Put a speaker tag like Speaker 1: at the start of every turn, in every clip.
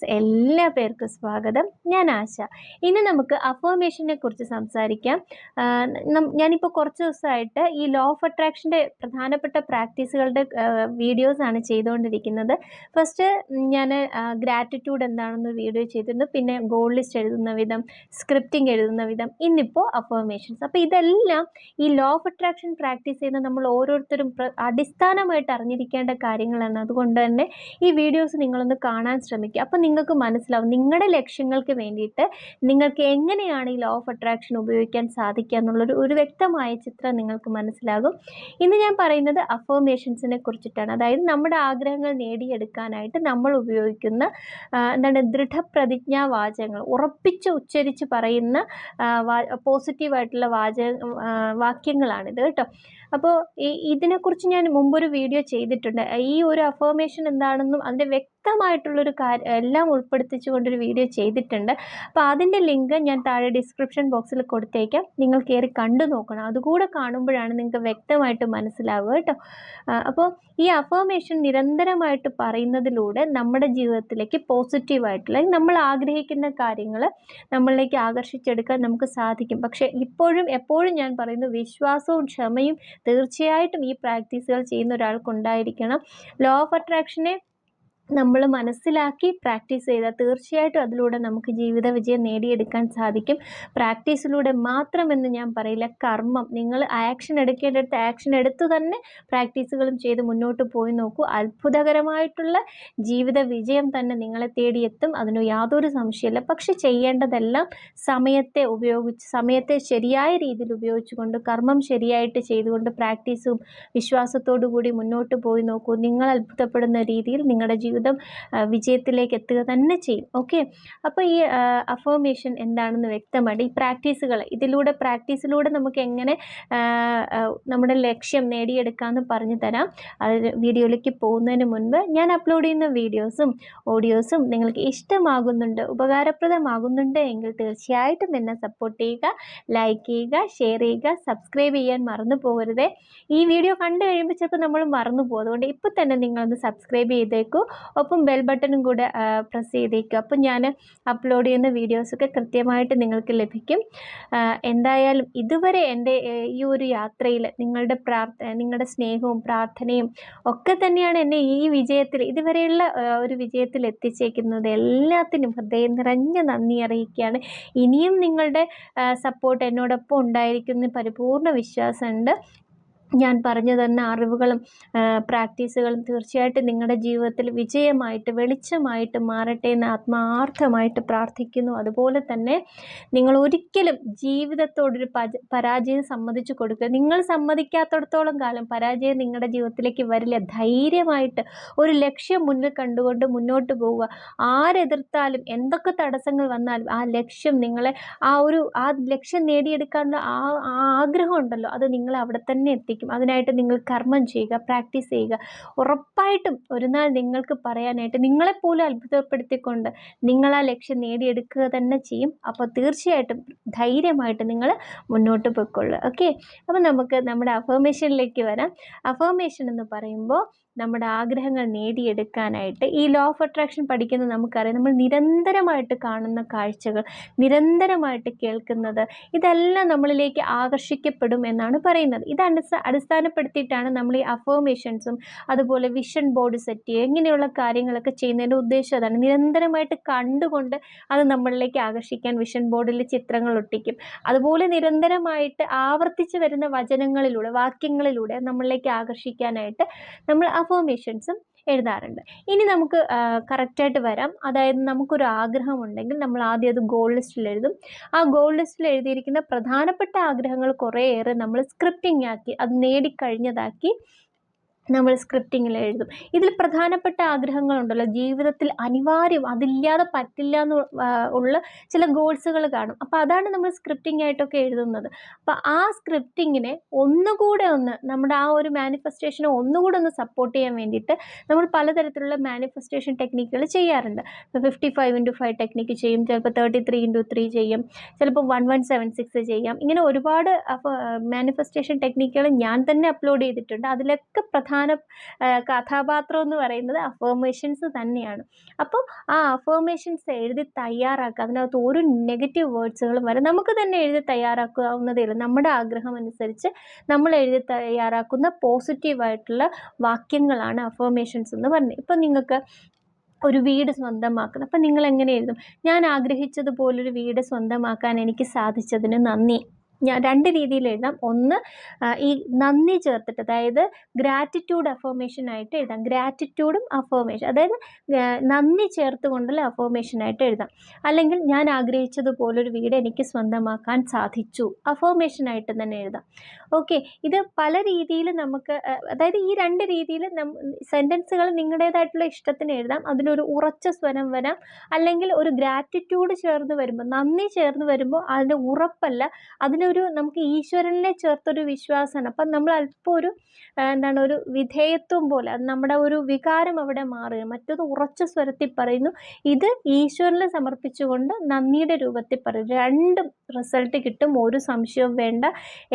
Speaker 1: എല്ലാ പേർക്കും സ്വാഗതം. ഞാൻ ആശ. ഇന്ന് നമുക്ക് അഫർമേഷനെ കുറിച്ച് സംസാരിക്കാം. ഞാനിപ്പോൾ കുറച്ച് ദിവസമായിട്ട് ഈ ലോ ഓഫ് അട്രാക്ഷൻ്റെ പ്രധാനപ്പെട്ട പ്രാക്ടീസുകളുടെ വീഡിയോസാണ് ചെയ്തുകൊണ്ടിരിക്കുന്നത്. ഫസ്റ്റ് ഞാൻ ഗ്രാറ്റിറ്റ്യൂഡ് എന്താണെന്ന് വീഡിയോ ചെയ്തിരുന്നു. പിന്നെ ഗോൾ ലിസ്റ്റ് എഴുതുന്ന വിധം, സ്ക്രിപ്റ്റിംഗ് എഴുതുന്ന വിധം, ഇന്നിപ്പോൾ അഫർമേഷൻസ്. അപ്പോൾ ഇതെല്ലാം ഈ ലോ ഓഫ് അട്രാക്ഷൻ പ്രാക്ടീസ് ചെയ്യുന്ന നമ്മൾ ഓരോരുത്തരും അടിസ്ഥാനമായിട്ട് അറിഞ്ഞിരിക്കേണ്ട കാര്യങ്ങളാണ്. അതുകൊണ്ട് തന്നെ ഈ വീഡിയോസ് നിങ്ങളൊന്ന് കാണാൻ ശ്രമിക്കുക. അപ്പോൾ നിങ്ങൾക്ക് മനസ്സിലാവും നിങ്ങളുടെ ലക്ഷ്യങ്ങൾക്ക് വേണ്ടിയിട്ട് നിങ്ങൾക്ക് എങ്ങനെയാണ് ഈ ലോ ഓഫ് അട്രാക്ഷൻ ഉപയോഗിക്കാൻ സാധിക്കുക എന്നുള്ളൊരു വ്യക്തമായ ചിത്രം നിങ്ങൾക്ക് മനസ്സിലാകും. ഇന്ന് ഞാൻ പറയുന്നത് അഫർമേഷൻസിനെ കുറിച്ചിട്ടാണ്. അതായത് നമ്മുടെ ആഗ്രഹങ്ങൾ നേടിയെടുക്കാനായിട്ട് നമ്മൾ ഉപയോഗിക്കുന്ന ദൃഢപ്രതിജ്ഞാവാചകങ്ങൾ, ഉറപ്പിച്ച് ഉച്ചരിച്ച് പറയുന്ന പോസിറ്റീവായിട്ടുള്ള വാക്യങ്ങളാണിത് കേട്ടോ. അപ്പോൾ ഇതിനെക്കുറിച്ച് ഞാൻ മുമ്പൊരു വീഡിയോ ചെയ്തിട്ടുണ്ട്. ഈ ഒരു അഫർമേഷൻ എന്താണെന്നും അതിൻ്റെ വ്യക്തമായിട്ടുള്ളൊരു എല്ലാം ഉൾപ്പെടുത്തിച്ചുകൊണ്ടൊരു വീഡിയോ ചെയ്തിട്ടുണ്ട്. അപ്പോൾ അതിൻ്റെ ലിങ്ക് ഞാൻ താഴെ ഡിസ്ക്രിപ്ഷൻ ബോക്സിൽ കൊടുത്തേക്കാം. നിങ്ങൾ കയറി കണ്ടു നോക്കണം. അതുകൂടെ കാണുമ്പോഴാണ് നിങ്ങൾക്ക് വ്യക്തമായിട്ട് മനസ്സിലാവുക കേട്ടോ. അപ്പോൾ ഈ അഫർമേഷൻ നിരന്തരമായിട്ട് പറയുന്നതിലൂടെ നമ്മുടെ ജീവിതത്തിലേക്ക് പോസിറ്റീവായിട്ടുള്ള നമ്മൾ ആഗ്രഹിക്കുന്ന കാര്യങ്ങൾ നമ്മളിലേക്ക് ആകർഷിച്ചെടുക്കാൻ നമുക്ക് സാധിക്കും. പക്ഷേ എപ്പോഴും ഞാൻ പറയുന്നു, വിശ്വാസവും ക്ഷമയും തീർച്ചയായിട്ടും ഈ പ്രാക്ടീസുകൾ ചെയ്യുന്ന ഒരാൾക്കുണ്ടായിരിക്കണം. ലോ ഓഫ് അട്രാക്ഷനെ നമ്മൾ മനസ്സിലാക്കി പ്രാക്ടീസ് ചെയ്താൽ തീർച്ചയായിട്ടും അതിലൂടെ നമുക്ക് ജീവിത വിജയം നേടിയെടുക്കാൻ സാധിക്കും. പ്രാക്ടീസിലൂടെ മാത്രമെന്ന് ഞാൻ പറയില്ല, കർമ്മം, നിങ്ങൾ ആക്ഷൻ എടുക്കേണ്ടടുത്ത് ആക്ഷൻ എടുത്തു തന്നെ പ്രാക്ടീസുകളും ചെയ്ത് മുന്നോട്ട് പോയി നോക്കൂ. അത്ഭുതകരമായിട്ടുള്ള ജീവിത വിജയം തന്നെ നിങ്ങളെ തേടിയെത്തും. അതിന് യാതൊരു സംശയമില്ല. പക്ഷെ ചെയ്യേണ്ടതെല്ലാം സമയത്തെ ശരിയായ രീതിയിൽ ഉപയോഗിച്ചുകൊണ്ട്, കർമ്മം ശരിയായിട്ട് ചെയ്തുകൊണ്ട്, പ്രാക്ടീസും വിശ്വാസത്തോടു കൂടി മുന്നോട്ട് പോയി നോക്കൂ. നിങ്ങൾ അത്ഭുതപ്പെടുന്ന രീതിയിൽ നിങ്ങളുടെ ജീവിതം വിജയത്തിലേക്ക് എത്തുക തന്നെ ചെയ്യും. ഓക്കെ, അപ്പോൾ ഈ അഫർമേഷൻ എന്താണെന്ന് വ്യക്തമായിട്ട് ഈ പ്രാക്ടീസിലൂടെ നമുക്ക് എങ്ങനെ നമ്മുടെ ലക്ഷ്യം നേടിയെടുക്കാമെന്ന് പറഞ്ഞു തരാം. അത് വീഡിയോയിലേക്ക് പോകുന്നതിന് മുൻപ് ഞാൻ അപ്ലോഡ് ചെയ്യുന്ന വീഡിയോസും ഓഡിയോസും നിങ്ങൾക്ക് ഇഷ്ടമാകുന്നുണ്ട്, ഉപകാരപ്രദമാകുന്നുണ്ട് എങ്കിൽ തീർച്ചയായിട്ടും എന്നെ സപ്പോർട്ട് ചെയ്യുക, ലൈക്ക് ചെയ്യുക, ഷെയർ ചെയ്യുക, സബ്സ്ക്രൈബ് ചെയ്യാൻ മറന്നു പോകരുതേ. ഈ വീഡിയോ കണ്ടു കഴിയുമ്പോൾ ചിലപ്പോൾ നമ്മൾ മറന്നു പോകും. അതുകൊണ്ട് ഇപ്പോൾ തന്നെ നിങ്ങളൊന്ന് സബ്സ്ക്രൈബ് ചെയ്തേക്കൂ, ഒപ്പം ബെൽ ബട്ടണും കൂടെ പ്രസ് ചെയ്തേക്കും. അപ്പം ഞാൻ അപ്ലോഡ് ചെയ്യുന്ന വീഡിയോസൊക്കെ കൃത്യമായിട്ട് നിങ്ങൾക്ക് ലഭിക്കും. എന്തായാലും ഇതുവരെ എൻ്റെ ഈ ഒരു യാത്രയിൽ നിങ്ങളുടെ സ്നേഹവും പ്രാർത്ഥനയും ഒക്കെ തന്നെയാണ് എന്നെ ഈ വിജയത്തിൽ, ഇതുവരെയുള്ള ഒരു വിജയത്തിൽ എത്തിച്ചേക്കുന്നത്. എല്ലാത്തിനും ഹൃദയം നിറഞ്ഞ നന്ദി അറിയിക്കുകയാണ്. ഇനിയും നിങ്ങളുടെ സപ്പോർട്ട് എന്നോടൊപ്പം ഉണ്ടായിരിക്കുന്ന പരിപൂർണ്ണ വിശ്വാസമുണ്ട്. ഞാൻ പറഞ്ഞു തന്ന അറിവുകളും പ്രാക്ടീസുകളും തീർച്ചയായിട്ടും നിങ്ങളുടെ ജീവിതത്തിൽ വിജയമായിട്ട്, വെളിച്ചമായിട്ട് മാറട്ടെ എന്ന് ആത്മാർത്ഥമായിട്ട് പ്രാർത്ഥിക്കുന്നു. അതുപോലെ തന്നെ നിങ്ങൾ ഒരിക്കലും ജീവിതത്തോടൊരു പരാജയം സമ്മതിച്ചു കൊടുക്കുക. നിങ്ങൾ സമ്മതിക്കാത്തിടത്തോളം കാലം പരാജയം നിങ്ങളുടെ ജീവിതത്തിലേക്ക് വരില്ല. ധൈര്യമായിട്ട് ഒരു ലക്ഷ്യം മുന്നിൽ കണ്ടുകൊണ്ട് മുന്നോട്ട് പോവുക. ആരെതിർത്താലും, എന്തൊക്കെ തടസ്സങ്ങൾ വന്നാലും ആ ലക്ഷ്യം നിങ്ങളെ ആ ലക്ഷ്യം നേടിയെടുക്കാനുള്ള ആഗ്രഹം ഉണ്ടല്ലോ, അത് നിങ്ങളെ അവിടെ തന്നെ എത്തിക്കും. അതിനായിട്ട് നിങ്ങൾ കർമ്മം ചെയ്യുക, പ്രാക്ടീസ് ചെയ്യുക. ഉറപ്പായിട്ടും ഒരു നാൾ നിങ്ങൾക്ക് പറയാനായിട്ട്, നിങ്ങളെപ്പോലും അത്ഭുതപ്പെടുത്തിക്കൊണ്ട് നിങ്ങൾ ആ ലക്ഷ്യം നേടിയെടുക്കുക തന്നെ ചെയ്യും. അപ്പോൾ തീർച്ചയായിട്ടും ധൈര്യമായിട്ട് നിങ്ങൾ മുന്നോട്ട് പോയിക്കൊള്ളുക. ഓക്കെ, അപ്പോൾ നമുക്ക് നമ്മുടെ അഫർമേഷനിലേക്ക് വരാം. അഫർമേഷൻ എന്ന് പറയുമ്പോൾ നമ്മുടെ ആഗ്രഹങ്ങൾ നേടിയെടുക്കാനായിട്ട് ഈ ലോ ഓഫ് അട്രാക്ഷൻ പഠിക്കുന്നത് നമുക്കറിയാം. നമ്മൾ നിരന്തരമായിട്ട് കാണുന്ന കാഴ്ചകൾ, നിരന്തരമായിട്ട് കേൾക്കുന്നത്, ഇതെല്ലാം നമ്മളിലേക്ക് ആകർഷിക്കപ്പെടും എന്നാണ് പറയുന്നത്. ഇത് അടിസ്ഥാനപ്പെടുത്തിയിട്ടാണ് നമ്മൾ ഈ അഫർമേഷൻസും അതുപോലെ വിഷൻ ബോർഡ് സെറ്റ് ചെയ്യുക, ഇങ്ങനെയുള്ള കാര്യങ്ങളൊക്കെ ചെയ്യുന്നതിൻ്റെ ഉദ്ദേശം അതാണ്. നിരന്തരമായിട്ട് കണ്ടുകൊണ്ട് അത് നമ്മളിലേക്ക് ആകർഷിക്കാൻ വിഷൻ ബോർഡിൽ ചിത്രങ്ങൾ ഒട്ടിക്കും. അതുപോലെ നിരന്തരമായിട്ട് ആവർത്തിച്ച് വരുന്ന വാക്യങ്ങളിലൂടെ നമ്മളിലേക്ക് ആകർഷിക്കാനായിട്ട് നമ്മൾ അഫർമേഷൻസും എഴുതാറുണ്ട്. ഇനി നമുക്ക് കറക്റ്റായിട്ട് വരാം. അതായത് നമുക്കൊരു ആഗ്രഹമുണ്ടെങ്കിൽ നമ്മൾ ആദ്യം അത് ഗോൾ ലിസ്റ്റിൽ എഴുതും. ആ ഗോൾ ലിസ്റ്റിൽ എഴുതിയിരിക്കുന്ന പ്രധാനപ്പെട്ട ആഗ്രഹങ്ങൾ കുറേയേറെ നമ്മൾ സ്ക്രിപ്റ്റിംഗ് ആക്കി, അത് നേടിക്കഴിഞ്ഞതാക്കി നമ്മൾ സ്ക്രിപ്റ്റിങ്ങിൽ എഴുതും. ഇതിൽ പ്രധാനപ്പെട്ട ആഗ്രഹങ്ങളുണ്ടല്ലോ, ജീവിതത്തിൽ അനിവാര്യം, അതില്ലാതെ പറ്റില്ല എന്ന് ഉള്ള ചില ഗോൾസുകൾ കാണും. അപ്പോൾ അതാണ് നമ്മൾ സ്ക്രിപ്റ്റിംഗ് ആയിട്ടൊക്കെ എഴുതുന്നത്. അപ്പോൾ ആ സ്ക്രിപ്റ്റിങ്ങിനെ ഒന്നുകൂടെ നമ്മുടെ ആ ഒരു മാനിഫെസ്റ്റേഷനെ ഒന്നുകൂടെ സപ്പോർട്ട് ചെയ്യാൻ വേണ്ടിയിട്ട് നമ്മൾ പലതരത്തിലുള്ള മാനിഫെസ്റ്റേഷൻ ടെക്നിക്കുകൾ ചെയ്യാറുണ്ട്. ഇപ്പോൾ 55x5 ടെക്നിക്ക് ചെയ്യും, ചിലപ്പോൾ 33x3 ചെയ്യും, ചിലപ്പോൾ 1176 ചെയ്യാം. ഇങ്ങനെ ഒരുപാട് മാനിഫെസ്റ്റേഷൻ ടെക്നിക്കുകൾ ഞാൻ തന്നെ അപ്ലോഡ് ചെയ്തിട്ടുണ്ട്. അതിലൊക്കെ പ്രധാന കഥാപാത്രം എന്ന് പറയുന്നത് അഫർമേഷൻസ് തന്നെയാണ്. അപ്പോൾ ആ അഫർമേഷൻസ് എഴുതി തയ്യാറാക്കുക. അതിനകത്ത് ഒരു നെഗറ്റീവ് വേർഡ്സുകളും വരെ നമുക്ക് തന്നെ എഴുതി തയ്യാറാക്കാവുന്നതേ ഉള്ളൂ. നമ്മുടെ ആഗ്രഹം അനുസരിച്ച് നമ്മൾ എഴുതി തയ്യാറാക്കുന്ന പോസിറ്റീവായിട്ടുള്ള വാക്യങ്ങളാണ് അഫർമേഷൻസ് എന്ന് പറഞ്ഞത്. ഇപ്പം നിങ്ങൾക്ക് ഒരു വീട് സ്വന്തമാക്കണം. അപ്പം നിങ്ങൾ എങ്ങനെ എഴുതും? ഞാൻ ആഗ്രഹിച്ചതുപോലൊരു വീട് സ്വന്തമാക്കാൻ എനിക്ക് സാധിച്ചതിന് നന്ദി. ഞാൻ 2 രീതിയിൽ എഴുതാം. ഒന്ന് ഈ നന്ദി ചേർത്തിട്ട്, അതായത് ഗ്രാറ്റിറ്റ്യൂഡ് അഫർമേഷനായിട്ട് എഴുതാം. ഗ്രാറ്റിറ്റ്യൂഡും അഫർമേഷൻ, അതായത് നന്ദി ചേർത്തുകൊണ്ടുള്ള അഫർമേഷനായിട്ട് എഴുതാം. അല്ലെങ്കിൽ ഞാൻ ആഗ്രഹിച്ചതുപോലൊരു വീട് എനിക്ക് സ്വന്തമാക്കാൻ സാധിച്ചു, അഫർമേഷനായിട്ട് തന്നെ എഴുതാം. ഓക്കെ, ഇത് പല രീതിയിൽ നമുക്ക് അതായത് ഈ 2 രീതിയിൽ സെൻറ്റൻസുകൾ നിങ്ങളുടേതായിട്ടുള്ള ഇഷ്ടത്തിന് എഴുതാം. അതിലൊരു ഉറച്ച സ്വരം വരാം, അല്ലെങ്കിൽ ഒരു ഗ്രാറ്റിറ്റ്യൂഡ് ചേർന്ന് വരുമ്പോൾ, നന്ദി ചേർന്ന് വരുമ്പോൾ അതിൻ്റെ ഉറപ്പല്ല, അതിലൊരു നമുക്ക് ഈശ്വരനെ ചേർത്തൊരു വിശ്വാസമാണ്. അപ്പം നമ്മൾ അല്പം ഒരു എന്താണ്, ഒരു വിധേയത്വം പോലെ, അത് നമ്മുടെ ഒരു വികാരം അവിടെ മാറുക. മറ്റൊരു ഉറച്ച സ്വരത്തിൽ പറയുന്നു, ഇത് ഈശ്വരനെ സമർപ്പിച്ചുകൊണ്ട് നന്ദിയുടെ രൂപത്തിൽ പറയും. 2 റിസൾട്ട് കിട്ടും, ഒരു സംശയവും വേണ്ട.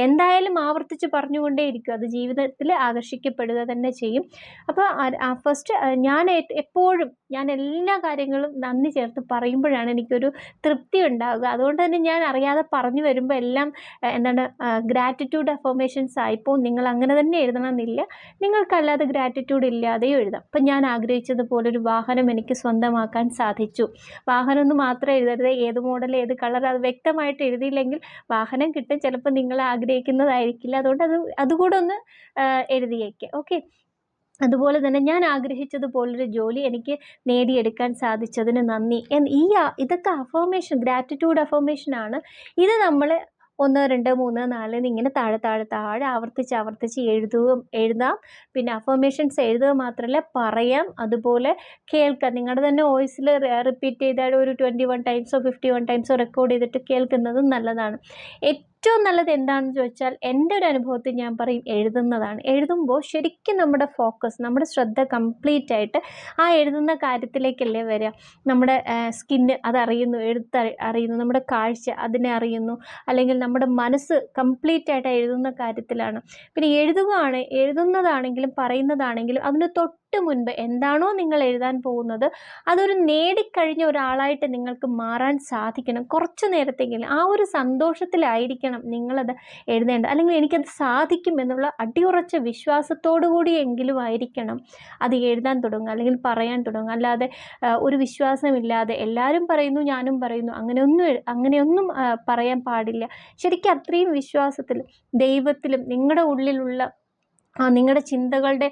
Speaker 1: എന്തായാലും ആവർത്തിച്ച് പറഞ്ഞുകൊണ്ടേയിരിക്കും, അത് ജീവിതത്തിൽ ആകർഷിക്കപ്പെടുക തന്നെ ചെയ്യും. അപ്പോൾ ഫസ്റ്റ് ഞാൻ എപ്പോഴും ഞാൻ എല്ലാ കാര്യങ്ങളും നന്ദി ചേർത്ത് പറയുമ്പോഴാണ് എനിക്കൊരു തൃപ്തി ഉണ്ടാവുക. അതുകൊണ്ട് തന്നെ ഞാൻ അറിയാതെ പറഞ്ഞു വരുമ്പോൾ എല്ലാം എന്താണ്, ഗ്രാറ്റിറ്റ്യൂഡ് അഫർമേഷൻസ് ആയിപ്പോൾ. നിങ്ങൾ അങ്ങനെ തന്നെ എഴുതണമെന്നില്ല, നിങ്ങൾക്കല്ലാതെ ഗ്രാറ്റിറ്റ്യൂഡ് ഇല്ലാതെയും എഴുതാം. അപ്പം ഞാൻ ആഗ്രഹിച്ചതുപോലൊരു വാഹനം എനിക്ക് സ്വന്തമാക്കാൻ സാധിച്ചു. വാഹനം എന്ന് മാത്രം എഴുതരുത്, ഏത് മോഡൽ ഏത് കളർ അത് വ്യക്തമായിട്ട് എഴുതിയില്ലെങ്കിൽ വാഹനം കിട്ടും, ചിലപ്പോൾ നിങ്ങൾ ആഗ്രഹിക്കുന്നതായിരിക്കില്ല. അതുകൊണ്ട് അതുകൂടെ ഒന്ന് എഴുതിയേക്കുക. ഓക്കെ, അതുപോലെ തന്നെ ഞാൻ ആഗ്രഹിച്ചതുപോലൊരു ജോലി എനിക്ക് നേടിയെടുക്കാൻ സാധിച്ചതിന് നന്ദി. ഇതൊക്കെ അഫർമേഷൻ, ഗ്രാറ്റിറ്റ്യൂഡ് അഫർമേഷനാണ്. ഇത് നമ്മൾ 1, 2, 3, 4 ഇങ്ങനെ താഴെ ആവർത്തിച്ച് എഴുതാം. പിന്നെ അഫർമേഷൻസ് എഴുതുക മാത്രമല്ല, പറയാം, അതുപോലെ കേൾക്കാം. നിങ്ങളുടെ തന്നെ വോയിസിൽ റിപ്പീറ്റ് ചെയ്താൽ ഒരു 21 ടൈംസോ 51 ടൈംസോ റെക്കോർഡ് ചെയ്തിട്ട് കേൾക്കുന്നതും നല്ലതാണ്. ഏറ്റവും നല്ലത് എന്താണെന്ന് ചോദിച്ചാൽ, എൻ്റെ ഒരു അനുഭവത്തിൽ ഞാൻ പറയും എഴുതുന്നതാണ്. എഴുതുമ്പോൾ ശരിക്കും നമ്മുടെ ഫോക്കസ്, നമ്മുടെ ശ്രദ്ധ കംപ്ലീറ്റ് ആയിട്ട് ആ എഴുതുന്ന കാര്യത്തിലേക്കല്ലേ വരിക. നമ്മുടെ സ്കിന്ന് അതറിയുന്നു, അറിയുന്നു, നമ്മുടെ കാഴ്ച അതിനെ അറിയുന്നു, അല്ലെങ്കിൽ നമ്മുടെ മനസ്സ് കംപ്ലീറ്റ് ആയിട്ട് എഴുതുന്ന കാര്യത്തിലാണ്. പിന്നെ എഴുതുന്നതാണെങ്കിലും പറയുന്നതാണെങ്കിലും അതിന് തൊട്ട് മുൻപ് എന്താണോ നിങ്ങൾ എഴുതാൻ പോകുന്നത് അതൊരു നേടിക്കഴിഞ്ഞ ഒരാളായിട്ട് നിങ്ങൾക്ക് മാറാൻ സാധിക്കണം. കുറച്ച് നേരത്തെങ്കിലും ആ ഒരു സന്തോഷത്തിലായിരിക്കണം നിങ്ങളത് എഴുതേണ്ടത്. അല്ലെങ്കിൽ എനിക്കത് സാധിക്കും എന്നുള്ള അടിയുറച്ച വിശ്വാസത്തോടു കൂടിയെങ്കിലും ആയിരിക്കണം അത് എഴുതാൻ തുടങ്ങുക, അല്ലെങ്കിൽ പറയാൻ തുടങ്ങുക. അല്ലാതെ ഒരു വിശ്വാസമില്ലാതെ എല്ലാവരും പറയുന്നു ഞാനും പറയുന്നു അങ്ങനെയൊന്നും പറയാൻ പാടില്ല. ശരിക്കും അത്രയും വിശ്വാസത്തിൽ, ദൈവത്തിലും, നിങ്ങളുടെ ഉള്ളിലുള്ള നിങ്ങളുടെ ചിന്തകളുടെ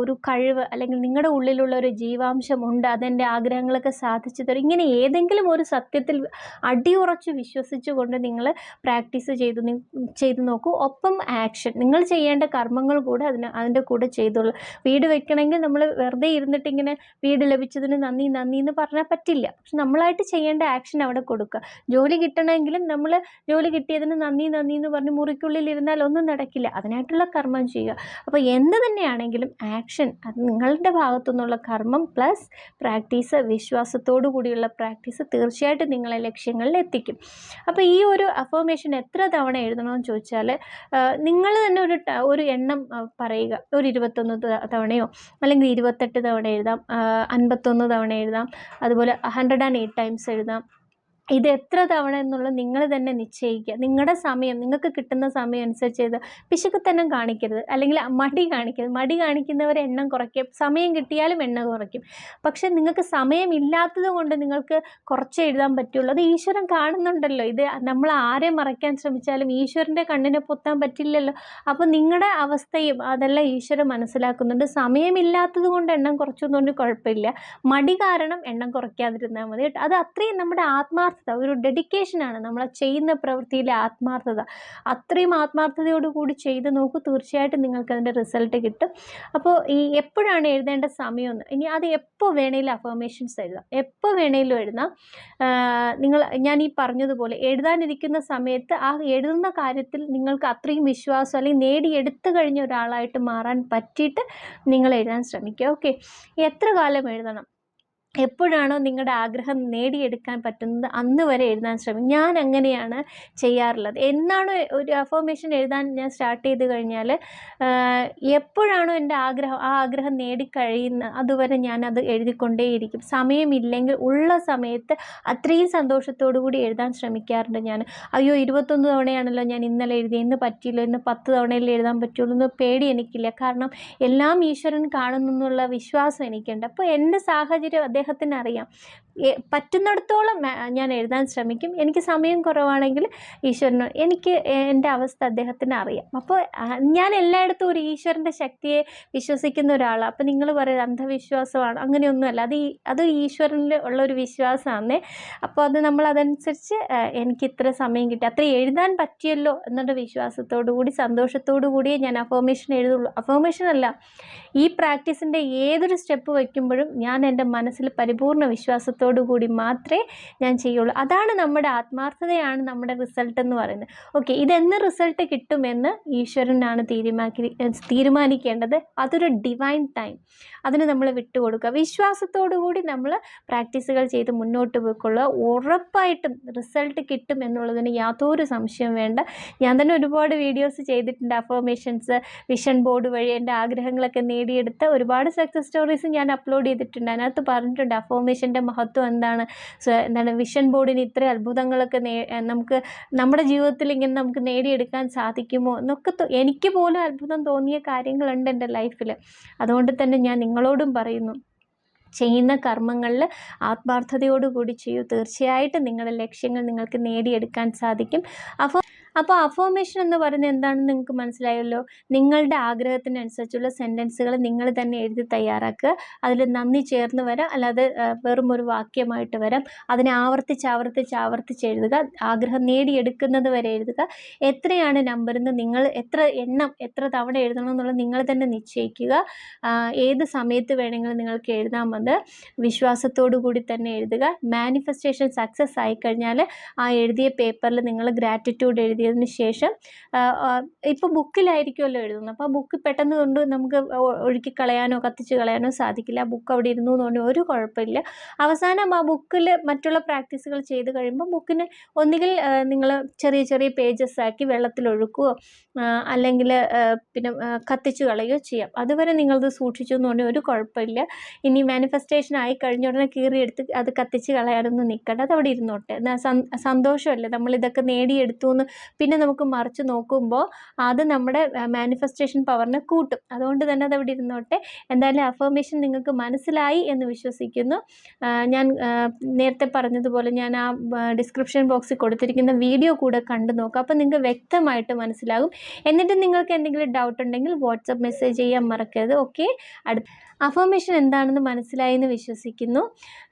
Speaker 1: ഒരു കഴിവ്, അല്ലെങ്കിൽ നിങ്ങളുടെ ഉള്ളിലുള്ള ഒരു ജീവാംശമുണ്ട്, അതെൻ്റെ ആഗ്രഹങ്ങളൊക്കെ സാധിച്ചു തരും. ഇങ്ങനെ ഏതെങ്കിലും ഒരു സത്യത്തിൽ അടിയുറച്ച് വിശ്വസിച്ചുകൊണ്ട് നിങ്ങൾ പ്രാക്ടീസ് ചെയ്തു നോക്കൂ. ഒപ്പം ആക്ഷൻ, നിങ്ങൾ ചെയ്യേണ്ട കർമ്മങ്ങൾ കൂടെ അതിൻ്റെ കൂടെ ചെയ്തോളൂ. വീട് വെക്കണമെങ്കിൽ നമ്മൾ വെറുതെ ഇരുന്നിട്ട് ഇങ്ങനെ വീട് ലഭിച്ചതിന് നന്ദി എന്ന് പറഞ്ഞാൽ പറ്റില്ല. പക്ഷെ നമ്മളായിട്ട് ചെയ്യേണ്ട ആക്ഷൻ അവിടെ കൊടുക്കുക. ജോലി കിട്ടണമെങ്കിലും നമ്മൾ ജോലി കിട്ടിയതിന് നന്ദി എന്ന് പറഞ്ഞ് മുറിക്കുള്ളിൽ ഇരുന്നാൽ ഒന്നും നടക്കില്ല. അതിനായിട്ടുള്ള കർമ്മം ചെയ്യുക. അപ്പോൾ എന്ത് തന്നെയാണെങ്കിലും ആക്ഷൻ, അത് നിങ്ങളുടെ ഭാഗത്തു നിന്നുള്ള കർമ്മം പ്ലസ് പ്രാക്ടീസ്, വിശ്വാസത്തോടു കൂടിയുള്ള പ്രാക്ടീസ് തീർച്ചയായിട്ടും നിങ്ങളെ ലക്ഷ്യങ്ങളിൽ എത്തിക്കും. അപ്പോൾ ഈ ഒരു അഫർമേഷൻ എത്ര തവണ എഴുതണമെന്ന് ചോദിച്ചാൽ, നിങ്ങൾ തന്നെ ഒരു എണ്ണം പറയുക. ഒരു 21 തവണയോ അല്ലെങ്കിൽ 28 തവണ എഴുതാം, 51 തവണ എഴുതാം, അതുപോലെ 108 ടൈംസ് എഴുതാം. ഇത് എത്ര തവണ എന്നുള്ളത് നിങ്ങൾ തന്നെ നിശ്ചയിക്കുക. നിങ്ങളുടെ സമയം, നിങ്ങൾക്ക് കിട്ടുന്ന സമയം അനുസരിച്ച് ചെയ്ത് പിശുക്കത്തനം കാണിക്കരുത്, അല്ലെങ്കിൽ മടി കാണിക്കരുത്. മടി കാണിക്കുന്നവർ എണ്ണം കുറയ്ക്കും, സമയം കിട്ടിയാലും എണ്ണം കുറയ്ക്കും. പക്ഷെ നിങ്ങൾക്ക് സമയമില്ലാത്തത് കൊണ്ട് നിങ്ങൾക്ക് കുറച്ച് എഴുതാൻ പറ്റുള്ളൂ. അത് ഈശ്വരൻ കാണുന്നുണ്ടല്ലോ. ഇത് നമ്മൾ ആരെ മറയ്ക്കാൻ ശ്രമിച്ചാലും ഈശ്വരൻ്റെ കണ്ണിനെ പൊത്താൻ പറ്റില്ലല്ലോ. അപ്പോൾ നിങ്ങളുടെ അവസ്ഥയും അതെല്ലാം ഈശ്വരൻ മനസ്സിലാക്കുന്നുണ്ട്. സമയമില്ലാത്തത് കൊണ്ട് എണ്ണം കുറച്ചൊന്നുകൊണ്ട് കുഴപ്പമില്ല, മടി കാരണം എണ്ണം കുറയ്ക്കാതിരുന്നാൽ മതി കേട്ടോ. അത് അത്രയും നമ്മുടെ ആത്മാർത്ഥ, ഒരു ഡെഡിക്കേഷനാണ് നമ്മൾ ചെയ്യുന്ന പ്രവൃത്തിയിലെ ആത്മാർത്ഥത. അത്രയും ആത്മാർത്ഥതയോടുകൂടി ചെയ്ത് നോക്കൂ, തീർച്ചയായിട്ടും നിങ്ങൾക്ക് അതിൻ്റെ റിസൾട്ട് കിട്ടും. അപ്പോൾ എപ്പോഴാണ് എഴുതേണ്ട സമയമെന്ന്, ഇനി അത് എപ്പോൾ വേണേലും അഫർമേഷൻസ് എഴുതാം, എപ്പോൾ വേണേലും എഴുതാം. ഞാൻ ഈ പറഞ്ഞതുപോലെ എഴുതാനിരിക്കുന്ന സമയത്ത് ആ എഴുതുന്ന കാര്യത്തിൽ നിങ്ങൾക്ക് അത്രയും വിശ്വാസം, അല്ലെങ്കിൽ നേടിയെടുത്തു കഴിഞ്ഞ ഒരാളായിട്ട് മാറാൻ പറ്റിയിട്ട് നിങ്ങൾ എഴുതാൻ ശ്രമിക്കുക. ഓക്കെ, എത്ര കാലം എഴുതണം? എപ്പോഴാണോ നിങ്ങളുടെ ആഗ്രഹം നേടിയെടുക്കാൻ പറ്റുന്നത് അന്ന് വരെ എഴുതാൻ ശ്രമിക്കും. ഞാൻ അങ്ങനെയാണ് ചെയ്യാറുള്ളത്. എന്നാണോ ഒരു അഫർമേഷൻ എഴുതാൻ ഞാൻ സ്റ്റാർട്ട് ചെയ്ത് കഴിഞ്ഞാൽ എപ്പോഴാണോ എൻ്റെ ആഗ്രഹം ആ ആഗ്രഹം നേടിക്കഴിയുന്ന അതുവരെ ഞാനത് എഴുതിക്കൊണ്ടേയിരിക്കും. സമയമില്ലെങ്കിൽ ഉള്ള സമയത്ത് അത്രയും സന്തോഷത്തോടു കൂടി എഴുതാൻ ശ്രമിക്കാറുണ്ട് ഞാൻ. അയ്യോ 21 തവണയാണല്ലോ ഞാൻ ഇന്നലെ എഴുതി, ഇന്ന് പറ്റിയില്ല, ഇന്ന് 10 തവണയല്ലേ എഴുതാൻ പറ്റുള്ളൂ എന്ന് പേടി എനിക്കില്ല. കാരണം എല്ലാം ഈശ്വരൻ കാണുന്നു എന്നുള്ള വിശ്വാസം എനിക്കുണ്ട്. അപ്പോൾ എൻ്റെ സാഹചര്യം അദ്ദേഹത്തിന് അറിയാം. പറ്റുന്നിടത്തോളം ഞാൻ എഴുതാൻ ശ്രമിക്കും. എനിക്ക് സമയം കുറവാണെങ്കിൽ ഈശ്വരന് എനിക്ക് എൻ്റെ അവസ്ഥ അദ്ദേഹത്തിന് അറിയാം. അപ്പോൾ ഞാൻ എല്ലായിടത്തും ഒരു ഈശ്വരൻ്റെ ശക്തിയെ വിശ്വസിക്കുന്ന ഒരാളാണ്. അപ്പോൾ നിങ്ങൾ പറയും അന്ധവിശ്വാസമാണ്, അങ്ങനെയൊന്നുമല്ല. അത് ഈശ്വരനിൽ ഉള്ളൊരു വിശ്വാസമാണ്. അപ്പോൾ അത് നമ്മളതനുസരിച്ച് എനിക്ക് ഇത്ര സമയം കിട്ടി, അത്ര എഴുതാൻ പറ്റിയല്ലോ എന്നുള്ള വിശ്വാസത്തോടു കൂടി സന്തോഷത്തോടു കൂടിയേ ഞാൻ അഫർമേഷൻ എഴുതുള്ളൂ. അഫർമേഷൻ അല്ല, ഈ പ്രാക്ടീസിൻ്റെ ഏതൊരു സ്റ്റെപ്പ് വയ്ക്കുമ്പോഴും ഞാൻ എൻ്റെ മനസ്സിൽ പരിപൂർണ്ണ വിശ്വാസത്തോടു കൂടി മാത്രമേ ഞാൻ ചെയ്യുള്ളൂ. അതാണ് നമ്മുടെ ആത്മാർത്ഥതയാണ് നമ്മുടെ റിസൾട്ട് എന്ന് പറയുന്നത്. ഓക്കെ, ഇതെന്ന് റിസൾട്ട് കിട്ടുമെന്ന് ഈശ്വരനാണ് തീരുമാനിക്കേണ്ടത്. അതൊരു ഡിവൈൻ ടൈം, അതിന് നമ്മൾ വിട്ടുകൊടുക്കുക. വിശ്വാസത്തോടു കൂടി നമ്മൾ പ്രാക്ടീസുകൾ ചെയ്ത് മുന്നോട്ട് പോയിക്കൊള്ളുക. ഉറപ്പായിട്ടും റിസൾട്ട് കിട്ടും എന്നുള്ളതിന് യാതൊരു സംശയവും വേണ്ട. ഞാൻ തന്നെ ഒരുപാട് വീഡിയോസ് ചെയ്തിട്ടുണ്ട്. അഫർമേഷൻസ്, വിഷൻ ബോർഡ് വഴി എൻ്റെ ആഗ്രഹങ്ങളൊക്കെ നേടിയെടുത്ത ഒരുപാട് സക്സസ് സ്റ്റോറീസ് ഞാൻ അപ്ലോഡ് ചെയ്തിട്ടുണ്ട്. അതിനകത്ത് പറഞ്ഞിട്ടുണ്ട് അഫർമേഷൻ്റെ മഹത്വം എന്താണ്, വിഷൻ ബോർഡിന് ഇത്ര അത്ഭുതങ്ങളൊക്കെ നമുക്ക് നമ്മുടെ ജീവിതത്തിൽ ഇങ്ങനെ നമുക്ക് നേടിയെടുക്കാൻ സാധിക്കുമോ എന്നൊക്കെ എനിക്ക് പോലും അത്ഭുതം തോന്നിയ കാര്യങ്ങളുണ്ട് എൻ്റെ ലൈഫിൽ. അതുകൊണ്ട് തന്നെ ഞാൻ നിങ്ങളോടും പറയുന്നു, ചെയ്യുന്ന കർമ്മങ്ങളിൽ ആത്മാർത്ഥതയോടുകൂടി ചെയ്യൂ. തീർച്ചയായിട്ടും നിങ്ങളുടെ ലക്ഷ്യങ്ങൾ നിങ്ങൾക്ക് നേടിയെടുക്കാൻ സാധിക്കും. അപ്പോൾ അഫർമേഷൻ എന്ന് പറയുന്നത് എന്താണെന്ന് നിങ്ങൾക്ക് മനസ്സിലായല്ലോ. നിങ്ങളുടെ ആഗ്രഹത്തിനനുസരിച്ചുള്ള സെൻറ്റൻസുകൾ നിങ്ങൾ തന്നെ എഴുതി തയ്യാറാക്കുക. അതിൽ നന്ദി ചേർന്ന് വരാം, അല്ലാതെ വെറും ഒരു വാക്യമായിട്ട് വരാം. അതിനെ ആവർത്തിച്ച് എഴുതുക. ആഗ്രഹം നേടിയെടുക്കുന്നത് വരെ എഴുതുക. എത്രയാണ് നമ്പറെന്ന് നിങ്ങൾ എത്ര തവണ എഴുതണം എന്നുള്ളത് നിങ്ങൾ തന്നെ നിശ്ചയിക്കുക. ഏത് സമയത്ത് വേണമെങ്കിലും നിങ്ങൾക്ക് എഴുതാമെന്ന് വിശ്വാസത്തോടു കൂടി തന്നെ എഴുതുക. മാനിഫെസ്റ്റേഷൻ സക്സസ് ആയിക്കഴിഞ്ഞാൽ ആ എഴുതിയ പേപ്പറിൽ നിങ്ങൾ ഗ്രാറ്റിറ്റ്യൂഡ് എഴുതിയതിന് ശേഷം ഇപ്പോൾ ബുക്കിലായിരിക്കുമല്ലോ എഴുതുന്നത്. അപ്പോൾ ആ ബുക്ക് പെട്ടെന്ന് കൊണ്ട് നമുക്ക് ഒഴുക്കി കളയാനോ കത്തിച്ച് കളയാനോ സാധിക്കില്ല. ആ ബുക്ക് അവിടെ ഇരുന്നു എന്നുകൊണ്ട് ഒരു കുഴപ്പമില്ല. അവസാനം ആ ബുക്കിൽ മറ്റുള്ള പ്രാക്ടീസുകൾ ചെയ്ത് കഴിയുമ്പോൾ ബുക്കിന് ഒന്നുകിൽ നിങ്ങൾ ചെറിയ ചെറിയ പേജസ് ആക്കി വെള്ളത്തിലൊഴുക്കുകയോ അല്ലെങ്കിൽ പിന്നെ കത്തിച്ച് കളയുകയോ ചെയ്യാം. അതുവരെ നിങ്ങളത് സൂക്ഷിച്ചു എന്നുകൊണ്ട് ഒരു കുഴപ്പമില്ല. ഇനി മാനിഫെസ്റ്റേഷൻ ആയി കഴിഞ്ഞ ഉടനെ കീറിയെടുത്ത് അത് കത്തിച്ച് കളയാനൊന്നും നിൽക്കണ്ട, അത് അവിടെ ഇരുന്നോട്ടെ. സന്തോഷമല്ലേ നമ്മളിതൊക്കെ നേടിയെടുത്തു എന്ന് പിന്നെ നമുക്ക് മറിച്ച് നോക്കുമ്പോൾ അത് നമ്മുടെ മാനിഫെസ്റ്റേഷൻ പവറിനെ കൂട്ടും. അതുകൊണ്ട് തന്നെ അത് അവിടെ ഇരുന്നോട്ടെ. എന്തായാലും അഫർമേഷൻ നിങ്ങൾക്ക് മനസ്സിലായി എന്ന് വിശ്വസിക്കുന്നു. ഞാൻ നേരത്തെ പറഞ്ഞതുപോലെ ഞാൻ ആ ഡിസ്ക്രിപ്ഷൻ ബോക്സിൽ കൊടുത്തിരിക്കുന്ന വീഡിയോ കൂടെ കണ്ടു നോക്കുക. അപ്പോൾ നിങ്ങൾക്ക് വ്യക്തമായിട്ട് മനസ്സിലാകും. എന്നിട്ട് നിങ്ങൾക്ക് എന്തെങ്കിലും ഡൗട്ട് ഉണ്ടെങ്കിൽ വാട്സപ്പ് മെസ്സേജ് ചെയ്യാൻ മറക്കരുത്. ഓക്കെ, അഫർമേഷൻ എന്താണെന്ന് മനസ്സിലായി എന്ന് വിശ്വസിക്കുന്നു.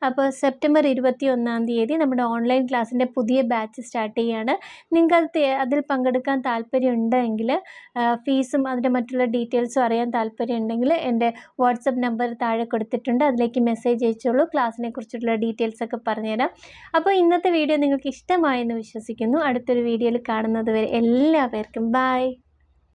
Speaker 1: അപ്പോൾ സെപ്റ്റംബർ 21 നമ്മുടെ ഓൺലൈൻ ക്ലാസ്സിൻ്റെ പുതിയ ബാച്ച് സ്റ്റാർട്ട് ചെയ്യുകയാണ്. നിങ്ങൾക്ക് അതിൽ പങ്കെടുക്കാൻ താല്പര്യമുണ്ടെങ്കിൽ ഫീസും അതിൻ്റെ മറ്റുള്ള ഡീറ്റെയിൽസും അറിയാൻ താല്പര്യമുണ്ടെങ്കിൽ എൻ്റെ വാട്സപ്പ് നമ്പർ താഴെ കൊടുത്തിട്ടുണ്ട്. അതിലേക്ക് മെസ്സേജ് അയച്ചോളൂ. ക്ലാസ്സിനെ കുറിച്ചിട്ടുള്ള ഡീറ്റെയിൽസൊക്കെ പറഞ്ഞുതരാം. അപ്പോൾ ഇന്നത്തെ വീഡിയോ നിങ്ങൾക്ക് ഇഷ്ടമായെന്ന് വിശ്വസിക്കുന്നു. അടുത്തൊരു വീഡിയോയിൽ കാണുന്നത് വരെ എല്ലാവർക്കും ബൈ.